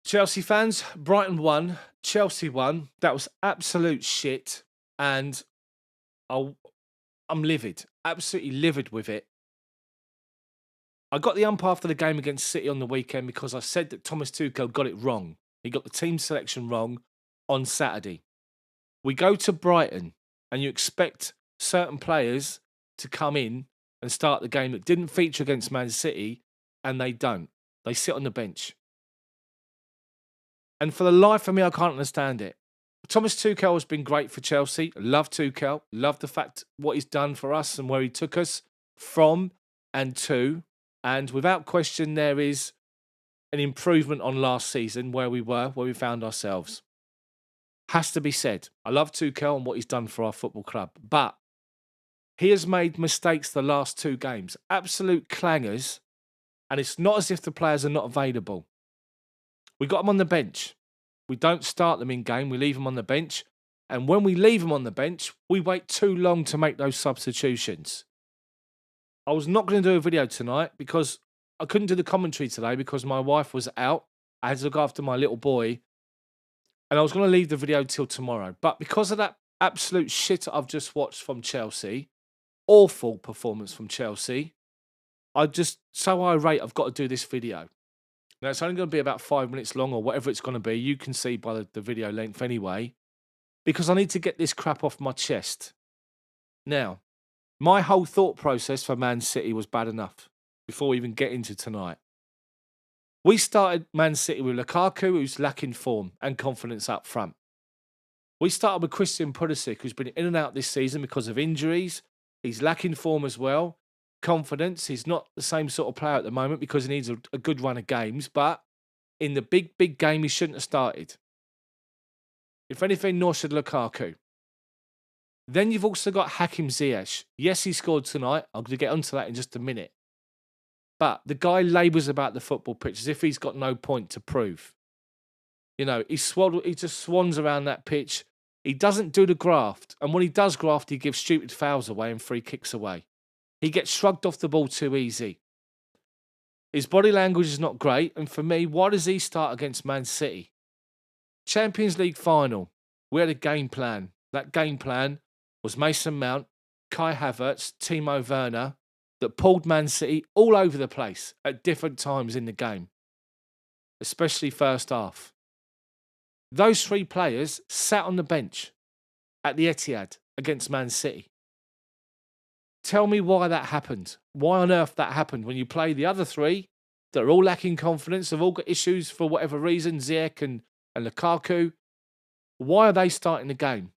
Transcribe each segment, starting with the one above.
Chelsea fans, Brighton won, Chelsea won. That was absolute shit, and I, I'm livid, absolutely livid with it. I got the ump after the game against City on the weekend because I said that Thomas Tuchel got it wrong. He got the team selection wrong on Saturday. We go to Brighton, and you expect certain players to come in and start the game that didn't feature against Man City, and they don't. They sit on the bench. And for the life of me, I can't understand it. Thomas Tuchel has been great for Chelsea. Love Tuchel. Love the fact what he's done for us and where he took us from and to. And without question, there is an improvement on last season where we were, where we found ourselves. Has to be said. I love Tuchel and what he's done for our football club. But he has made mistakes the last two games. Absolute clangers. And it's not as if the players are not available. We got them on the bench. We don't start them in game. We leave them on the bench. And when we leave them on the bench, we wait too long to make those substitutions. I was not going to do a video tonight because I couldn't do the commentary today because my wife was out. I had to look after my little boy. And I was going to leave the video till tomorrow. But because of that absolute shit I've just watched from Chelsea, awful performance from Chelsea, I just so irate I've got to do this video. Now, it's only going to be about 5 minutes long or whatever it's going to be. You can see by the video length anyway. Because I need to get this crap off my chest. Now, my whole thought process for Man City was bad enough before we even get into tonight. We started Man City with Lukaku, who's lacking form and confidence up front. We started with Christian Pulisic, who's been in and out this season because of injuries. He's lacking form as well. Confidence. He's not the same sort of player at the moment because he needs a good run of games. But in the big game, he shouldn't have started. If anything, nor should Lukaku. Then you've also got Hakim Ziyech. Yes, he scored tonight. I'm going to get onto that in just a minute. But the guy labours about the football pitch as if he's got no point to prove. You know, he just swans around that pitch. He doesn't do the graft. And when he does graft, he gives stupid fouls away and free kicks away. He gets shrugged off the ball too easy. His body language is not great. And for me, why does he start against Man City? Champions League final. We had a game plan. That game plan was Mason Mount, Kai Havertz, Timo Werner, that pulled Man City all over the place at different times in the game, especially first half. Those three players sat on the bench at the Etihad against Man City. Tell me why that happened. Why on earth that happened when you play the other three that are all lacking confidence, have all got issues for whatever reason, Ziyech and Lukaku. Why are they starting the game?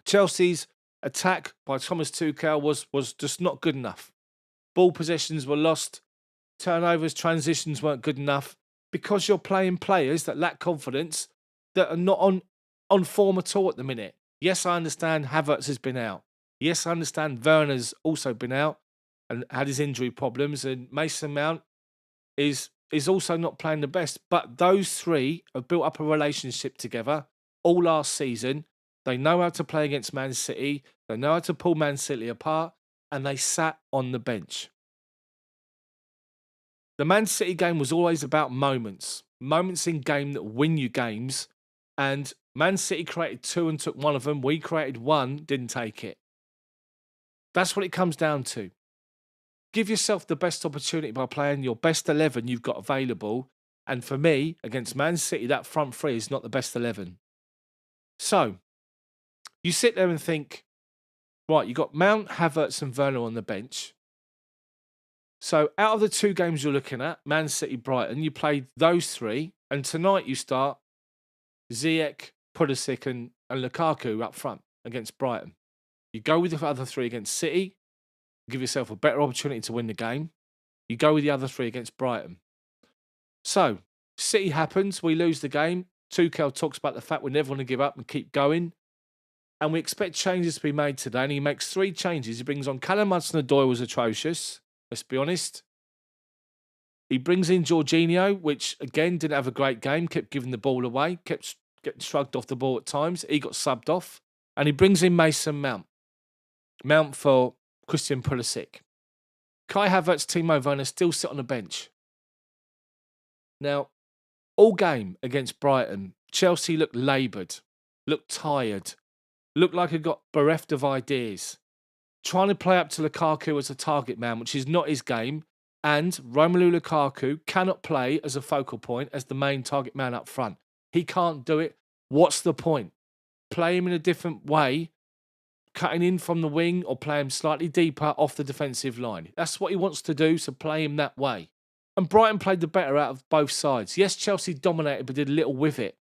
Chelsea's attack by Thomas Tuchel was just not good enough. Ball possessions were lost. Turnovers, transitions weren't good enough because you're playing players that lack confidence that are not on form at all at the minute. Yes, I understand Havertz has been out. Yes, I understand Werner's also been out and had his injury problems. And Mason Mount is also not playing the best. But those three have built up a relationship together all last season. They know how to play against Man City. They know how to pull Man City apart. And they sat on the bench. The Man City game was always about moments. Moments in game that win you games. And Man City created two and took one of them. We created one, didn't take it. That's what it comes down to. Give yourself the best opportunity by playing your best 11 you've got available. And for me, against Man City, that front three is not the best 11. So, you sit there and think, right, you've got Mount, Havertz and Werner on the bench. So, out of the two games you're looking at, Man City, Brighton, you played those three. And tonight you start Ziyech, Pulisic and Lukaku up front against Brighton. You go with the other three against City, give yourself a better opportunity to win the game. You go with the other three against Brighton. So, City happens, we lose the game. Tuchel talks about the fact we're never going to give up and keep going. And we expect changes to be made today. And he makes three changes. He brings on Callum Hudson-Odoi, was atrocious. Let's be honest. He brings in Jorginho, which again didn't have a great game, kept giving the ball away, kept getting shrugged off the ball at times. He got subbed off. And he brings in Mason Mount. Mount for Christian Pulisic. Kai Havertz, Timo Werner still sit on the bench. Now, All game against Brighton, Chelsea looked laboured, looked tired, looked like it got bereft of ideas. Trying to play up to Lukaku as a target man, which is not his game. And Romelu Lukaku cannot play as a focal point, as the main target man up front. He can't do it. What's the point? Play him in a different way, cutting in from the wing, or play him slightly deeper off the defensive line. That's what he wants to do, so play him that way. And Brighton played the better out of both sides. Yes, Chelsea dominated, but did little with it.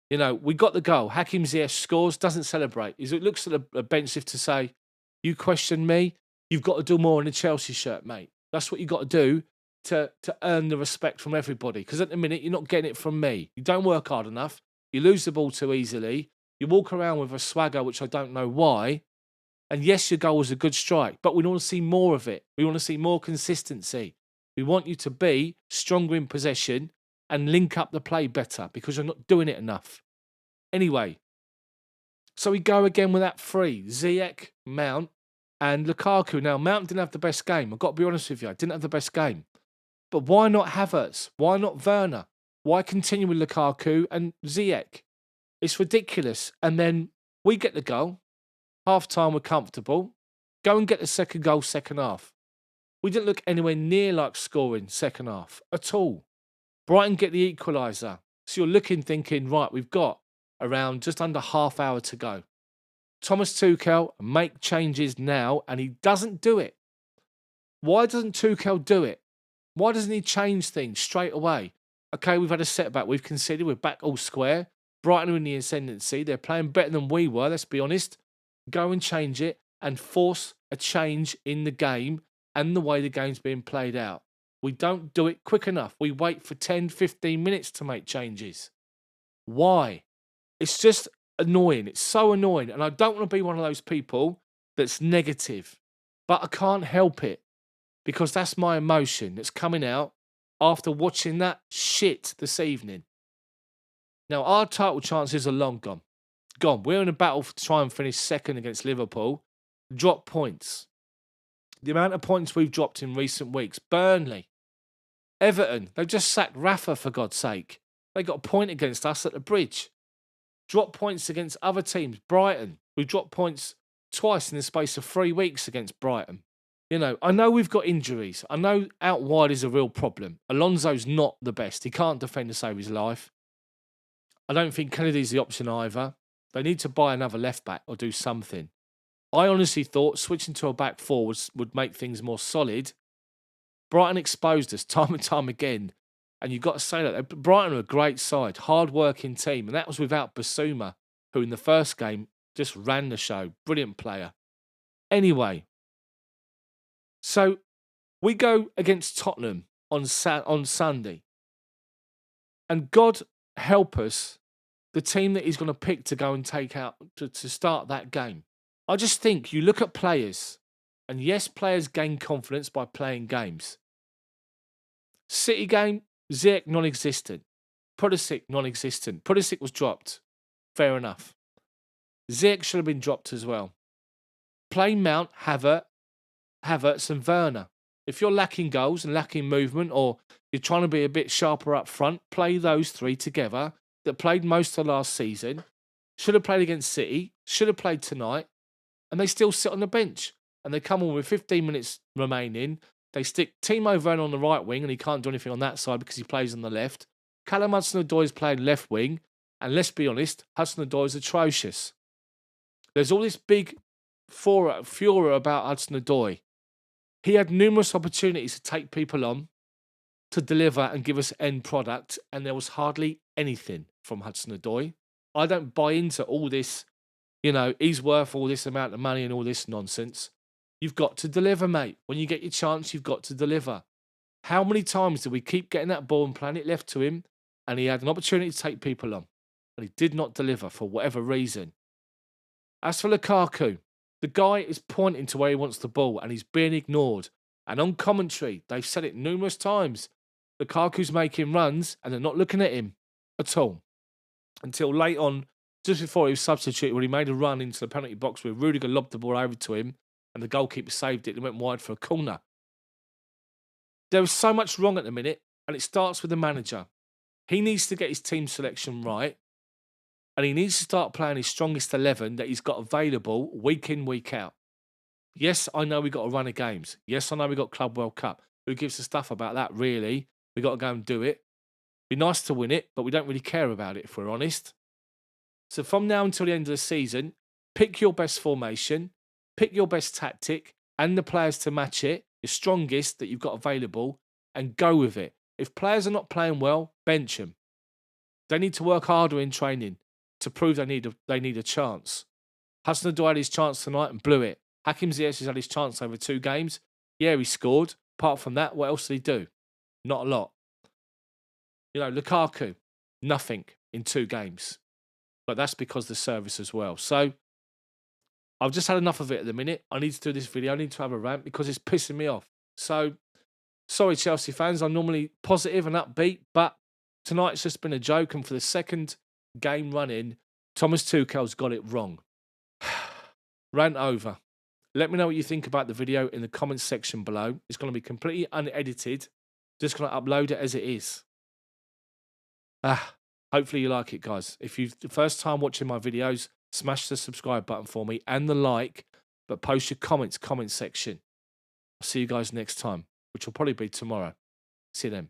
You know, we got the goal. Hakim Ziyech scores, doesn't celebrate. He looks at the bench as if to say, you question me, you've got to do more in a Chelsea shirt, mate. That's what you've got to do to earn the respect from everybody. Because at the minute, you're not getting it from me. You don't work hard enough. You lose the ball too easily. You walk around with a swagger, which I don't know why. And yes, your goal was a good strike, but we want to see more of it. We want to see more consistency. We want you to be stronger in possession and link up the play better, because you're not doing it enough. Anyway, so we go again with that three. Ziyech, Mount, and Lukaku. Now, Mount didn't have the best game. I've got to be honest with you. I didn't have the best game. But why not Havertz? Why not Werner? Why continue with Lukaku and Ziyech? It's ridiculous. And then we get the goal. Half time, we're comfortable. Go and get the second goal, second half. We didn't look anywhere near like scoring second half at all. Brighton get the equaliser. So you're looking, thinking, right, we've got around just under half hour to go. Thomas Tuchel make changes now, and he doesn't do it. Why doesn't Tuchel do it? Why doesn't he change things straight away? Okay, we've had a setback. We've conceded. We're back all square. Brighton are in the ascendancy. They're playing better than we were, let's be honest. Go and change it and force a change in the game and the way the game's being played out. We don't do it quick enough. We wait for 10, 15 minutes to make changes. Why? It's just annoying. It's so annoying. And I don't want to be one of those people that's negative. But I can't help it, because that's my emotion that's coming out after watching that shit this evening. Now, our title chances are long gone. Gone. We're in a battle to try and finish second against Liverpool. Drop points. The amount of points we've dropped in recent weeks. Burnley. Everton. They've just sacked Rafa, for God's sake. They got a point against us at the bridge. Drop points against other teams. Brighton. We've dropped points twice in the space of 3 weeks against Brighton. You know, I know we've got injuries. I know out wide is a real problem. Alonso's not the best. He can't defend to save his life. I don't think Kennedy's the option either. They need to buy another left back or do something. I honestly thought switching to a back four would make things more solid. Brighton exposed us time and time again. And you've got to say that. Brighton are a great side, hard-working team. And that was without Basuma, who in the first game just ran the show. Brilliant player. Anyway, so we go against Tottenham on Sunday. And God help us, the team that he's going to pick to go and take out to start that game. I just think you look at players, and yes, players gain confidence by playing games. City game, Ziyech non-existent. Pulisic non-existent. Pulisic was dropped. Fair enough. Ziyech should have been dropped as well. Play Mount, Havertz and Werner. If you're lacking goals and lacking movement, or you're trying to be a bit sharper up front, play those three together that played most of last season. Should have played against City. Should have played tonight. And they still sit on the bench. And they come on with 15 minutes remaining. They stick Timo Werner on the right wing, and he can't do anything on that side because he plays on the left. Callum Hudson-Odoi is playing left wing. And let's be honest, Hudson-Odoi is atrocious. There's all this big furor about Hudson-Odoi. He had numerous opportunities to take people on, to deliver and give us end product, and there was hardly anything from Hudson-Odoi. I don't buy into all this, you know, he's worth all this amount of money and all this nonsense. You've got to deliver, mate. When you get your chance, you've got to deliver. How many times did we keep getting that ball and playing it left to him, and he had an opportunity to take people on, and he did not deliver for whatever reason? As for Lukaku, the guy is pointing to where he wants the ball, and he's being ignored. And on commentary, they've said it numerous times. Lukaku's making runs, and they're not looking at him at all. Until late on, just before he was substituted, when he made a run into the penalty box where Rudiger lobbed the ball over to him, and the goalkeeper saved it and went wide for a corner. There is so much wrong at the minute, and it starts with the manager. He needs to get his team selection right, and he needs to start playing his strongest 11 that he's got available week in, week out. Yes, I know we got a run of games. Yes, I know we got Club World Cup. Who gives a stuff about that, really? We got to go and do it. Be nice to win it, but we don't really care about it, if we're honest. So from now until the end of the season, pick your best formation, pick your best tactic, and the players to match it, your strongest that you've got available, and go with it. If players are not playing well, bench them. They need to work harder in training to prove they need a chance. Hudson-Odoi had his chance tonight and blew it. Hakim Ziyech has had his chance over 2 games. Yeah, he scored. Apart from that, what else did he do? Not a lot. You know, Lukaku, nothing in 2 games. But that's because of the service as well. So, I've just had enough of it at the minute. I need to do this video. I need to have a rant because it's pissing me off. So, sorry, Chelsea fans. I'm normally positive and upbeat, but tonight's just been a joke. And for the second game running, Thomas Tuchel's got it wrong. Rant over. Let me know what you think about the video in the comments section below. It's going to be completely unedited. Just going to upload it as it is. Hopefully you like it, guys. If you're the first time watching my videos, smash the subscribe button for me and the like, but post your comment section. I'll see you guys next time, which will probably be tomorrow. See you then.